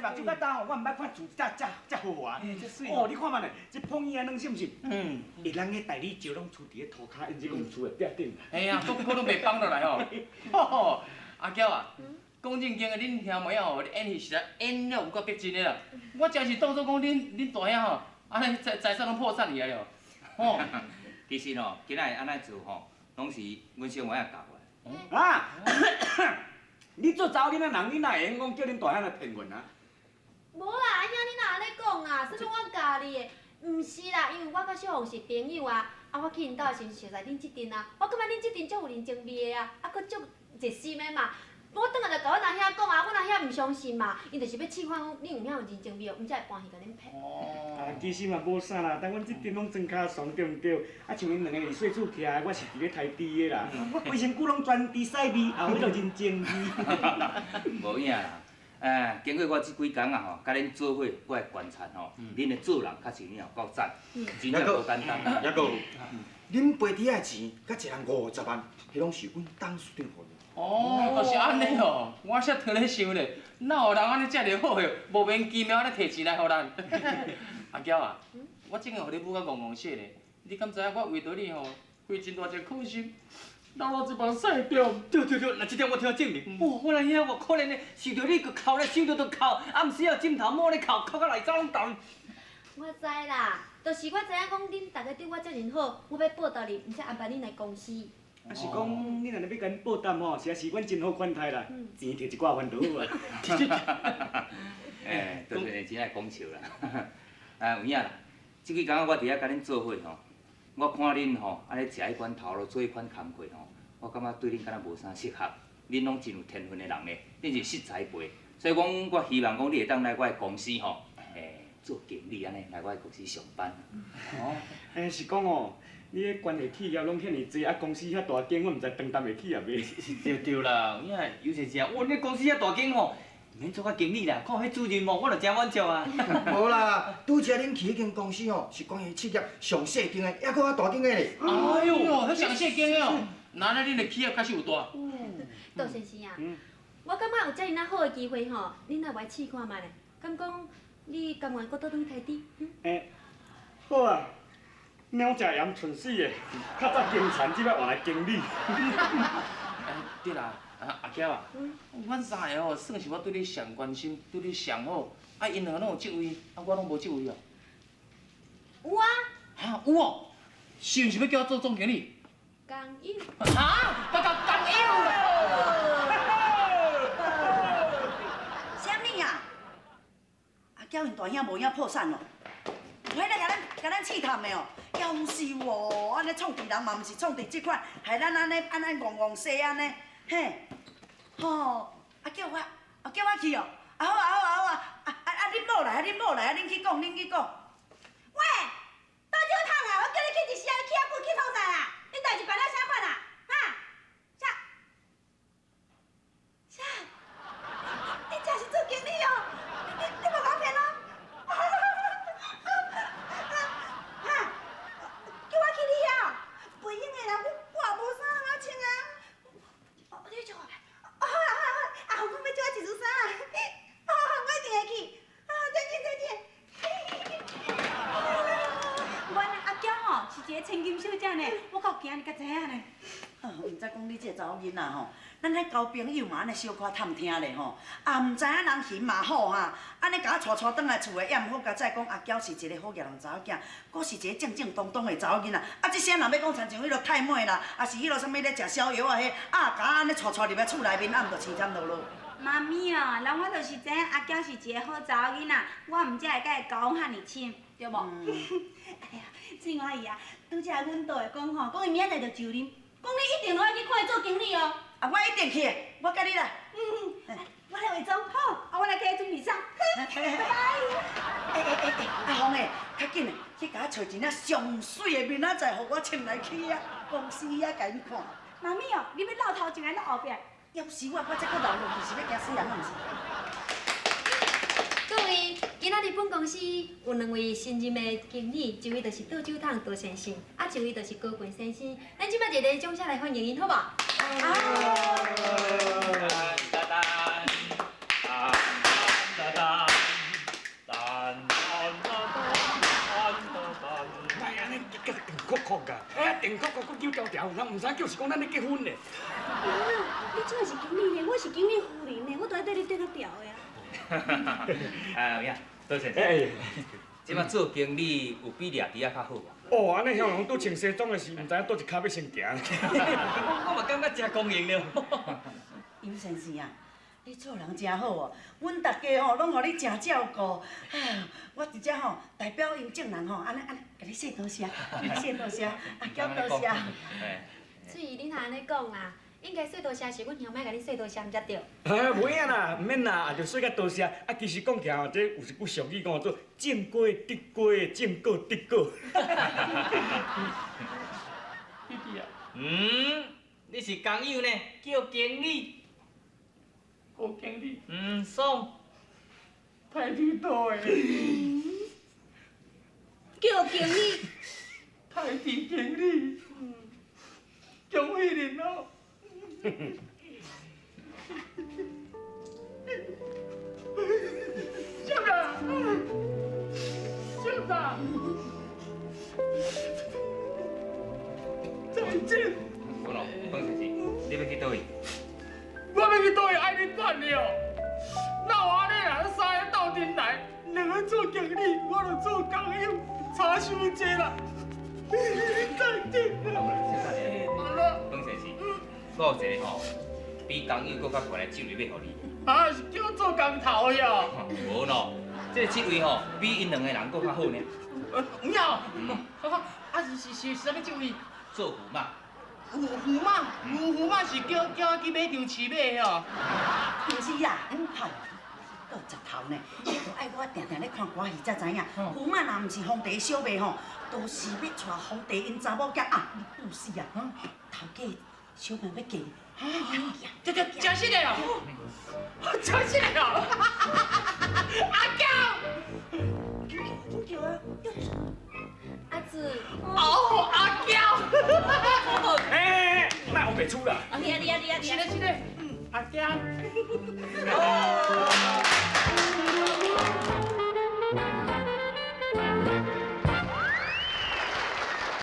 色目睭较重哦，我毋捌看厝遮豪华。这水哦，你看嘛呢，这碰伊啊软是毋是？会人个带你石拢厝伫咧涂骹，因这公厝的壁顶。哎呀，佫拢袂放落来哦。吼，阿娇啊，讲正经的，恁兄妹啊吼，你演戏实在演了有够逼真的啦。我真是当作讲恁大兄吼，安尼财产拢破产去了。吼，其实吼，今仔日安尼做吼，拢是阮小妹啊教我。啊！你做查某囡仔人，你哪会用讲叫恁大兄来骗阮啊？无啦，阿兄你哪安尼讲啊？什么我教你的？毋是啦，因为我甲小红是朋友啊，我去因兜时熟悉恁即阵啊，我感觉恁即阵足有人情味的啊，佫足热心的嘛。我转来就甲我阿兄讲啊，我阿兄毋相信嘛，因就是要试看讲恁有遐有人情味，毋才会搬去甲恁骗。啊，其实嘛无啥啦，但阮即阵拢装卡爽，对毋对？啊，像因两个二岁厝徛的，我是伫咧台猪的啦。我规身躯拢专滴屎味，后尾就认真味。无影啦，经过我即几工啊吼，甲恁做伙，我会观察吼，恁的做人确实你有够赞，真正无简单啦。还佫有，恁陪爹的钱，甲一人50万，迄拢是阮董事长予的。哦，就是安尼哦，我才佫咧想咧，哪有人安尼遮尔好个，莫名其妙安尼摕钱来互咱。阿娇啊，我正个互你母甲戆戆说咧，你敢知影我为着你吼，费真大一苦心，流落一帮屎中。对，那这点我听证明。哦，我来遐我可怜的，受着你个哭咧，想着就哭，啊，毋是啊，枕头摸咧哭，哭到内脏拢动。我知啦，就是我知影讲恁大家对我遮尔好，我要报答你，毋才安排恁来公司。啊是讲，你若要甲阮报答吼，实在是阮真好款待啦，钱摕一寡烦恼啊。都是真爱讲笑啦。有影啦，即几工我伫遐甲恁做伙吼，我看恁吼安尼食迄款头路，做迄款工课吼，我感觉对恁敢若无啥适合。恁拢真有天分的人咧，恁是识栽培，所以讲我希望讲你会当来我的公司吼，做经理安尼来我的公司上班。哦，是讲哦。你迄关系企业拢遐尼济，啊公司遐大间，我毋知长淡会起也袂。对啦，因为有阵时啊，阮咧公司遐大间吼，免做甲经理啦，看迄主任哦，我就真满足啊。无啦，拄则恁去迄间公司吼，是关系企业上细间的，还佫较大间的咧。哎呦，迄上细间的哦，那安尼恁的企业确实有大。杜先生啊，我感觉有遮尔好的机会吼，恁来来试看觅咧。敢讲你甘愿搁倒转去台底？好啊。猫食盐剩死的，较早经残，即摆换来经理。对啦，阿娇啊，阮三个哦，算是我对你上关心，对你上好。啊，因两个拢有职位，啊，我拢无职位哦。有啊。哈，有哦。是毋是要叫我做总经理？江友。哈，我叫江友。啥物啊？阿娇因大兄无影破产咯，有迄个甲咱试探的哦。要毋是哦，安尼创治人嘛，毋是创治即款，害咱安尼戆西安尼，嘿，吼，叫我去哦，好啊，恁某来，恁去讲，喂，倒酒桶啊，我叫你去一时啊，你去啊久去创啥啊？恁代志办了啥款啊？哈？啥？你真是做经理哦？你无讲骗哦？袂用的啦，我也无啥通穿啊。你叫我，好，后面要叫我一束衫。好，我一定会去。再见。阮阿娇吼是一个千金小姐呢，我较有惊你甲知影呢。毋知讲你这个查某囡仔吼，咱迄交朋友嘛安尼小可探听咧吼，啊毋知影人形嘛好哈，安尼甲我带来厝的，也毋好甲再讲阿娇是一个好业人查某囝，佫是一个正正当当的查某囡仔。啊，这些人要讲亲像迄落太妹啦，啊是迄落啥物咧食逍遥啊迄，啊甲安尼带入来厝内面，啊毋着青惨落落。妈咪哦，人我就是知影阿娇是一个好查某囡仔，我毋才会甲伊交往遐尼深，对无？哎呀，翠花姨啊，拄则阮倒会讲吼，讲伊明仔载就就任。讲你一定落去看伊做经理哦。啊，我一定去的，我甲你来。我来化妆，好，啊，我来替伊准备衫。拜拜。阿红诶，较紧诶，去甲我找一领上水的面仔载，互我穿来去啊，公司遐甲因看。妈咪哦，你要老头前还是后壁？要是我这个老落去是要惊死人，毋是？各位，今仔日本公司有2位新任的经理，一位就是倒酒桶杜先生，啊，一位就是高quyền先生。咱即摆热烈掌声来欢迎因，好无？哒哒哒哒哒。电话搁揪条条，咱唔知叫是讲咱咧结婚咧。你怎是经理呢？我是经理夫人呢，我都爱缀你缀较调的啊。啊，有影，多谢谢。哎，即摆做经理有比掠猪仔较好无？哦，安尼向人拄穿西装的时，唔知影倒一骹要先行。我嘛感觉真公平了。尤先生啊，你做人真好哦，阮大家吼拢互你真照顾。哎，我直接吼代表因众人吼，安尼，甲你说多谢，谢多谢，阿娇多谢。哎，所以你若安尼讲啦，应该说多谢是阮兄妹甲你说多谢，毋才对。啊，袂影啦，毋免啦，也着说甲多谢。啊，其实讲起来，这有一句俗语讲做“见过得过，见过得过”。弟弟啊，你是工友呢，叫经理。郭经理，爽。太地道的，叫经理，太地经理，恭喜您哦！校长，校长，再见。我咯，方先生，你要去倒位？我要去倒去爱你管了。那我安尼啦，三个斗阵来，两个做经理，我就做工友，差伤济啦。再见啦。好了。方先生，我有一个吼，比工友搁较悬的职位要互你。啊，是叫我做工头的哦。无咯，这个职位吼，比因两个人搁较好呢。有影哦。啊是啥物职位？做驸马。驸马是叫我去马场饲马的哦。不是啦，好，够十头呢。你都爱我定定咧看歌戏才知影，驸马若毋是皇帝小妹吼，都是要带皇帝因查某囝啊，不是啊，头家小妹要嫁。真实的哦，真实的哦。阿娇，叫啊，阿姊，哦，阿娇。哎，卖往北出啦。你啊！是的，阿娇。